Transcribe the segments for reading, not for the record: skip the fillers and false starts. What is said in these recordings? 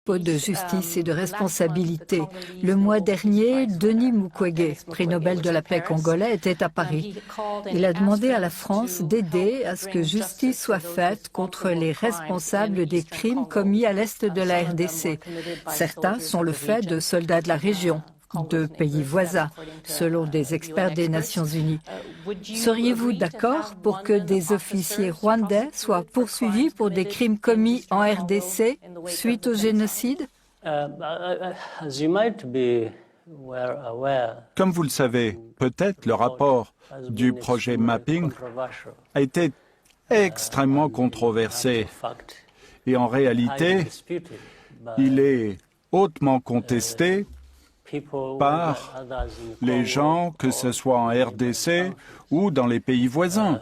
de justice et de responsabilité. Le mois dernier, Denis Mukwege, prix Nobel de la paix congolais, était à Paris. Il a demandé à la France d'aider à ce que justice soit faite contre les responsables des crimes commis à l'est de la RDC. Certains sont le fait de soldats de la région, de pays voisins, selon des experts des Nations Unies. Seriez-vous d'accord pour que des officiers rwandais soient poursuivis pour des crimes commis en RDC suite au génocide? Comme vous le savez, peut-être le rapport du projet Mapping a été extrêmement controversé. Et en réalité, il est hautement contesté par les gens, que ce soit en RDC ou dans les pays voisins.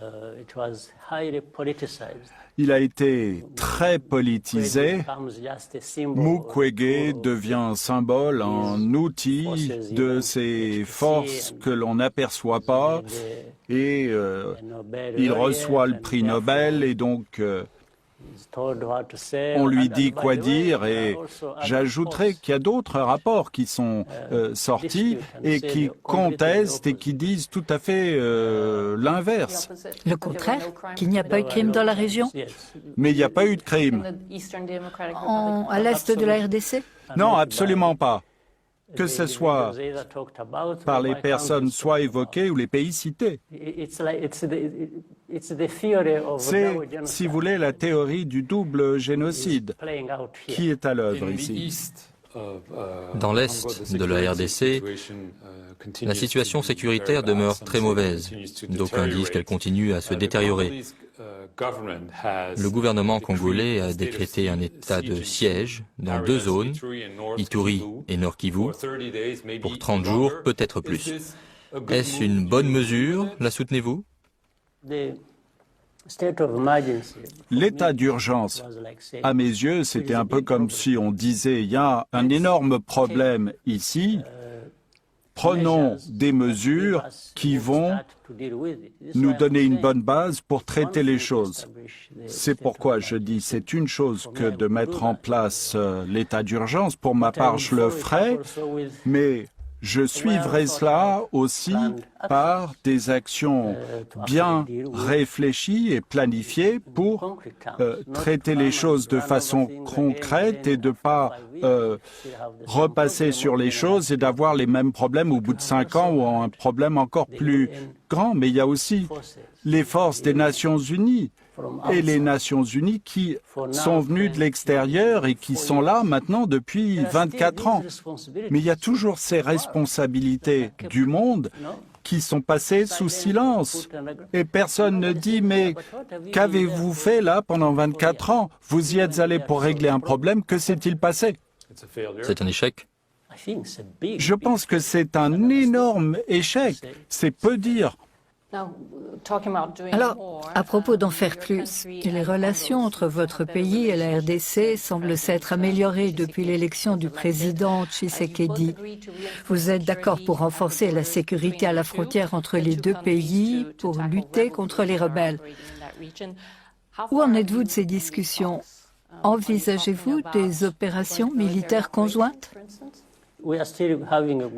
Il a été très politisé. Mukwege devient un symbole, un outil de ces forces que l'on n'aperçoit pas et il reçoit le prix Nobel et donc on lui dit quoi dire et j'ajouterai qu'il y a d'autres rapports qui sont sortis et qui contestent et qui disent tout à fait l'inverse. Le contraire, qu'il n'y a pas eu de crime dans la région? Mais il n'y a pas eu de crime. À l'est de la RDC? Non, absolument pas. Que ce soit par les personnes soit évoquées ou les pays cités. C'est, si vous voulez, la théorie du double génocide qui est à l'œuvre ici. Dans l'est de la RDC, la situation sécuritaire demeure très mauvaise. D'aucuns disent qu'elle continue à se détériorer. Le gouvernement congolais a décrété un état de siège dans 2 zones, Ituri et Nord Kivu, pour 30 jours, peut-être plus. Est-ce une bonne mesure? La soutenez-vous? L'état d'urgence, à mes yeux, c'était un peu comme si on disait il y a un énorme problème ici, prenons des mesures qui vont nous donner une bonne base pour traiter les choses. C'est pourquoi je dis c'est une chose que de mettre en place l'état d'urgence. Pour ma part, je le ferai, mais je suivrai cela aussi par des actions bien réfléchies et planifiées pour traiter les choses de façon concrète et de ne pas repasser sur les choses et d'avoir les mêmes problèmes au bout de 5 ans ou un problème encore plus grand. Mais il y a aussi les forces des Nations Unies et les Nations Unies qui sont venues de l'extérieur et qui sont là maintenant depuis 24 ans. Mais il y a toujours ces responsabilités du monde qui sont passées sous silence. Et personne ne dit, mais qu'avez-vous fait là pendant 24 ans? Vous y êtes allé pour régler un problème, que s'est-il passé? C'est un échec? Je pense que c'est un énorme échec. C'est peu dire. Alors, à propos d'en faire plus, les relations entre votre pays et la RDC semblent s'être améliorées depuis l'élection du président Tshisekedi. Vous êtes d'accord pour renforcer la sécurité à la frontière entre les 2 pays pour lutter contre les rebelles. Où en êtes-vous de ces discussions? Envisagez-vous des opérations militaires conjointes?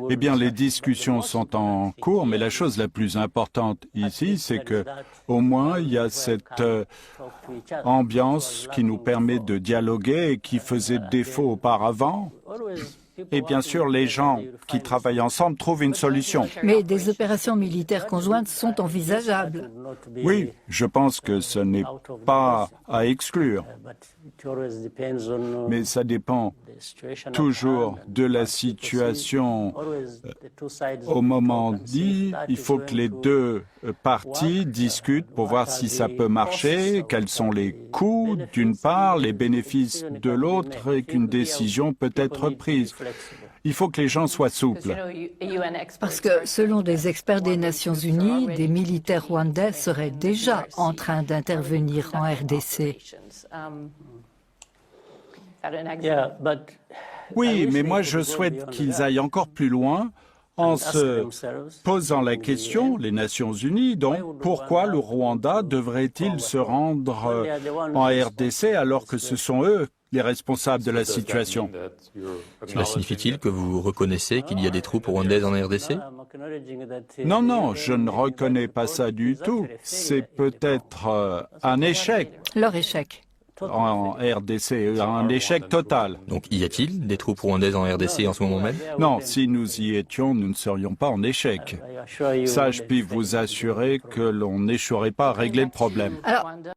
Eh bien, les discussions sont en cours, mais la chose la plus importante ici, c'est que, au moins, il y a cette ambiance qui nous permet de dialoguer et qui faisait défaut auparavant. Et bien sûr, les gens qui travaillent ensemble trouvent une solution. Mais des opérations militaires conjointes sont envisageables. Oui, je pense que ce n'est pas à exclure. Mais ça dépend toujours de la situation au moment dit. Il faut que les 2 parties discutent pour voir si ça peut marcher, quels sont les coûts d'une part, les bénéfices de l'autre et qu'une décision peut être prise. Il faut que les gens soient souples. Parce que, selon des experts des Nations Unies, des militaires rwandais seraient déjà en train d'intervenir en RDC. Oui, mais moi je souhaite qu'ils aillent encore plus loin en se posant la question, les Nations Unies, donc, pourquoi le Rwanda devrait-il se rendre en RDC alors que ce sont eux les responsables de la situation. Cela signifie-t-il que vous reconnaissez qu'il y a des troupes rwandaises en RDC? Non, non, je ne reconnais pas ça du tout. C'est peut-être un échec Leur échec. en RDC, un échec total. Donc y a-t-il des troupes rwandaises en RDC en ce moment même? Non, si nous y étions, nous ne serions pas en échec. Ça, je puis vous assurer que l'on n'échouerait pas à régler le problème. Alors,